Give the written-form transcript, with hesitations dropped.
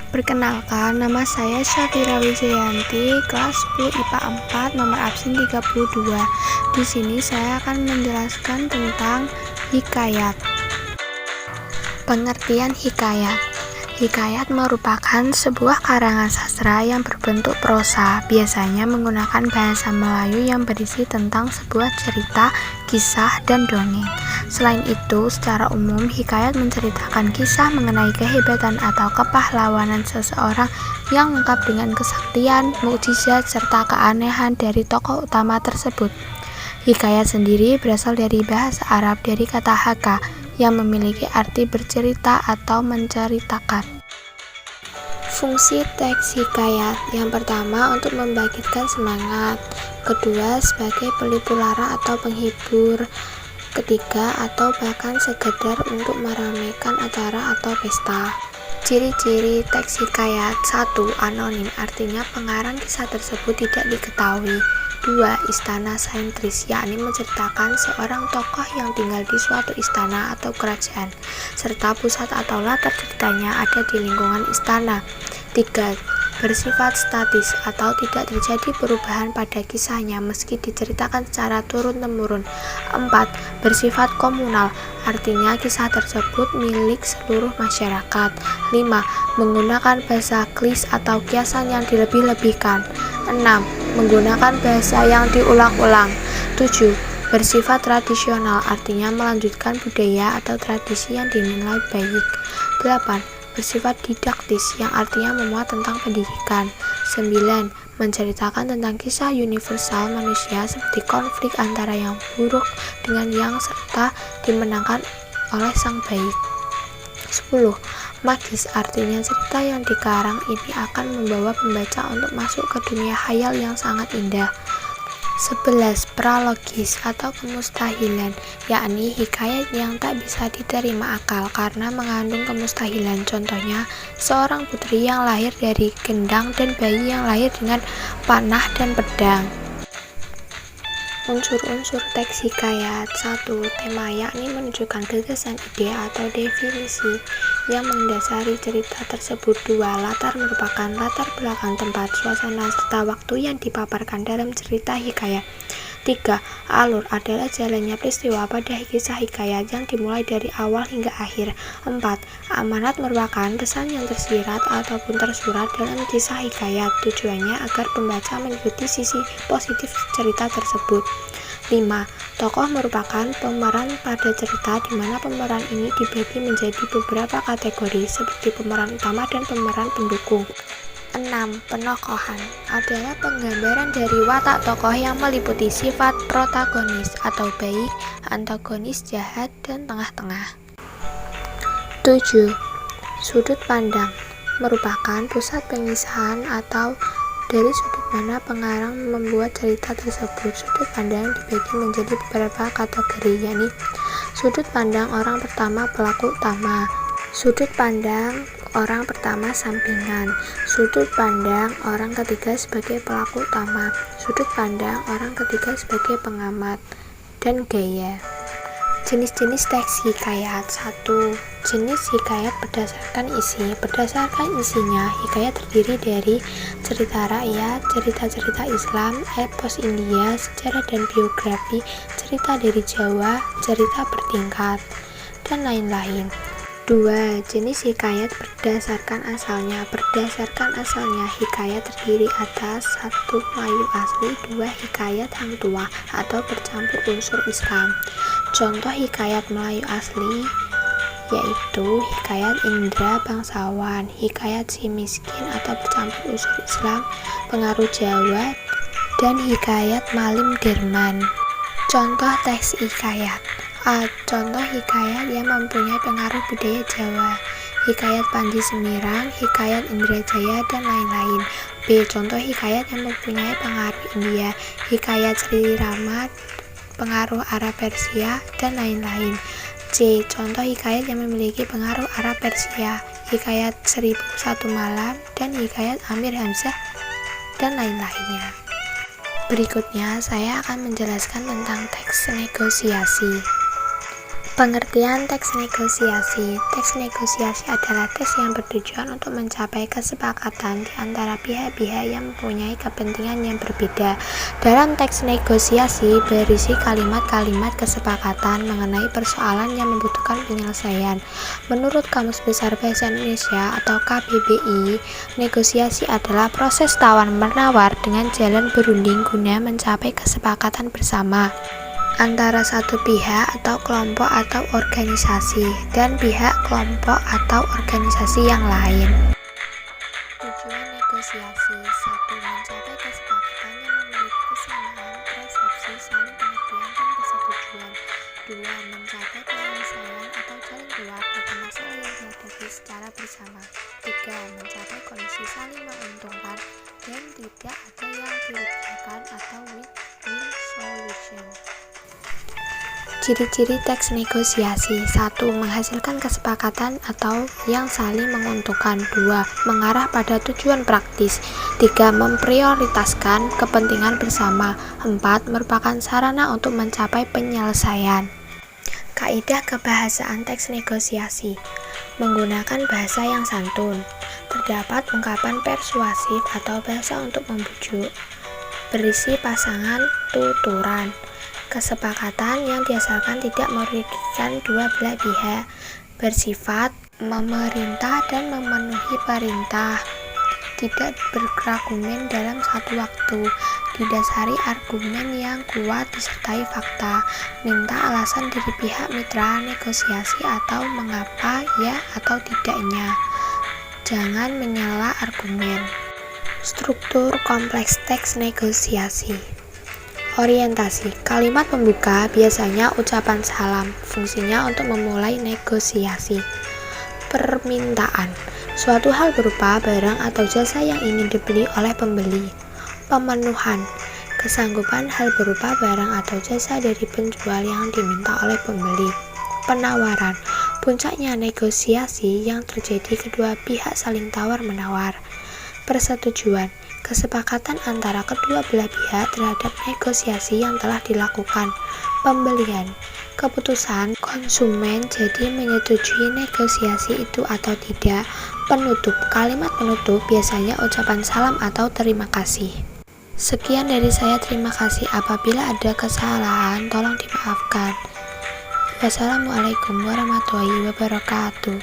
Perkenalkan, nama saya Syafira Wijayanti, kelas 10 IPA 4, nomor absen 32. Di sini saya akan menjelaskan tentang hikayat. Pengertian hikayat. Hikayat merupakan sebuah karangan sastra yang berbentuk prosa, biasanya menggunakan bahasa Melayu yang berisi tentang sebuah cerita, kisah, dan dongeng. Selain itu, secara umum, hikayat menceritakan kisah mengenai kehebatan atau kepahlawanan seseorang yang lengkap dengan kesaktian, mukjizat, serta keanehan dari tokoh utama tersebut. Hikayat sendiri berasal dari bahasa Arab dari kata haka, yang memiliki arti bercerita atau menceritakan. Fungsi teks hikayat yang pertama untuk membangkitkan semangat, kedua sebagai pelipur lara atau penghibur, ketiga atau bahkan sekedar untuk meramaikan acara atau pesta. Ciri-ciri teks hikayat: 1. Anonim, artinya pengarang kisah tersebut tidak diketahui. 2. Istana sentris, yakni menceritakan seorang tokoh yang tinggal di suatu istana atau kerajaan, serta pusat atau latar ceritanya ada di lingkungan istana. 3. Bersifat statis atau tidak terjadi perubahan pada kisahnya meski diceritakan secara turun-temurun. 4. Bersifat komunal, artinya kisah tersebut milik seluruh masyarakat. 5. Menggunakan bahasa klis atau kiasan yang dilebih-lebihkan. 6. Menggunakan bahasa yang diulang-ulang. 7. Bersifat tradisional, artinya melanjutkan budaya atau tradisi yang dinilai baik. 8. Bersifat didaktis, yang artinya memuat tentang pendidikan. 9. Menceritakan tentang kisah universal manusia seperti konflik antara yang buruk dengan yang serta dimenangkan oleh sang baik. 10. Magis, artinya cerita yang dikarang ini akan membawa pembaca untuk masuk ke dunia khayal yang sangat indah. 11. Pralogis atau kemustahilan, yakni hikayat yang tak bisa diterima akal karena mengandung kemustahilan. Contohnya, seorang putri yang lahir dari gendang dan bayi yang lahir dengan panah dan pedang. Unsur-unsur teks hikayat. 1. Tema, yakni menunjukkan gagasan, ide, atau definisi yang mendasari cerita tersebut. 2. Latar merupakan latar belakang tempat, suasana, serta waktu yang dipaparkan dalam cerita hikayat. 3. Alur adalah jalannya peristiwa pada kisah hikayat yang dimulai dari awal hingga akhir. 4. Amanat merupakan pesan yang tersirat ataupun tersurat dalam kisah hikayat. Tujuannya agar pembaca mengikuti sisi positif cerita tersebut. 5. Tokoh merupakan pemeran pada cerita di mana pemeran ini dibagi menjadi beberapa kategori seperti pemeran utama dan pemeran pendukung. 6. Penokohan adalah penggambaran dari watak tokoh yang meliputi sifat protagonis atau baik, antagonis, jahat, dan tengah-tengah. 7. Sudut pandang merupakan pusat pengisahan atau dari sudut mana pengarang membuat cerita tersebut. Sudut pandang dibagi menjadi beberapa kategori, yakni sudut pandang orang pertama pelaku utama, sudut pandang orang pertama sampingan, sudut pandang orang ketiga sebagai pelaku utama, sudut pandang orang ketiga sebagai pengamat, dan gaya. Jenis-jenis teks hikayat. 1. Jenis hikayat berdasarkan isi. Berdasarkan isinya, hikayat terdiri dari cerita rakyat, cerita-cerita Islam, epos India, sejarah dan biografi, cerita dari Jawa, cerita bertingkat, dan lain-lain. 2. Jenis hikayat berdasarkan asalnya. Berdasarkan asalnya, hikayat terdiri atas 1. Melayu asli, 2. Hikayat hang tua atau bercampur unsur Islam. Contoh hikayat Melayu asli yaitu hikayat Indra Bangsawan, hikayat Si Miskin atau bercampur unsur Islam, pengaruh Jawa, dan hikayat Malim Derman. Contoh teks hikayat. A. Contoh hikayat yang mempunyai pengaruh budaya Jawa, hikayat Panji Semirang, hikayat Indrajaya, dan lain-lain. B. Contoh hikayat yang mempunyai pengaruh India, hikayat Sri Rama, pengaruh Arab Persia, dan lain-lain. C. Contoh hikayat yang memiliki pengaruh Arab Persia, hikayat 1001 Malam, dan hikayat Amir Hamzah, dan lain-lainnya. Berikutnya, saya akan menjelaskan tentang teks negosiasi. Pengertian teks negosiasi. Teks negosiasi adalah teks yang bertujuan untuk mencapai kesepakatan di antara pihak-pihak yang mempunyai kepentingan yang berbeda. Dalam teks negosiasi berisi kalimat-kalimat kesepakatan mengenai persoalan yang membutuhkan penyelesaian. Menurut Kamus Besar Bahasa Indonesia atau KBBI, negosiasi adalah proses tawar-menawar dengan jalan berunding guna mencapai kesepakatan bersama antara satu pihak atau kelompok atau organisasi dan pihak, kelompok, atau organisasi yang lain. Tujuan negosiasi: 1. Mencapai kesepakatan yang memiliki kesamaan persepsi, saling pengertian, dan persetujuan. 2. Mencapai penyelesaian atau jalan keluar bagi masalah yang dihadapi secara bersama. 3. Mencapai kondisi saling menguntungkan dan tidak ada yang dirugikan atau win-win solution. Ciri-ciri teks negosiasi: 1. Menghasilkan kesepakatan atau yang saling menguntungkan. 2. Mengarah pada tujuan praktis. 3. Memprioritaskan kepentingan bersama. 4. Merupakan sarana untuk mencapai penyelesaian. Kaidah kebahasaan teks negosiasi: menggunakan bahasa yang santun. Terdapat ungkapan persuasif atau bahasa untuk membujuk. Berisi pasangan tuturan. Kesepakatan yang dihasilkan tidak merugikan dua belah pihak. Bersifat memerintah dan memenuhi perintah. Tidak berargumen dalam satu waktu. Didasari argumen yang kuat disertai fakta. Minta alasan dari pihak mitra negosiasi atau mengapa ya atau tidaknya. Jangan menyela argumen. Struktur kompleks teks negosiasi. Orientasi. Kalimat pembuka biasanya ucapan salam, fungsinya untuk memulai negosiasi. Permintaan. Suatu hal berupa barang atau jasa yang ingin dibeli oleh pembeli. Pemenuhan. Kesanggupan hal berupa barang atau jasa dari penjual yang diminta oleh pembeli. Penawaran. Puncaknya negosiasi yang terjadi kedua pihak saling tawar-menawar. Persetujuan. Kesepakatan antara kedua belah pihak terhadap negosiasi yang telah dilakukan. Pembelian. Keputusan konsumen jadi menyetujui negosiasi itu atau tidak. Penutup. Kalimat penutup biasanya ucapan salam atau terima kasih. Sekian dari saya, terima kasih. Apabila ada kesalahan tolong dimaafkan. Wassalamualaikum warahmatullahi wabarakatuh.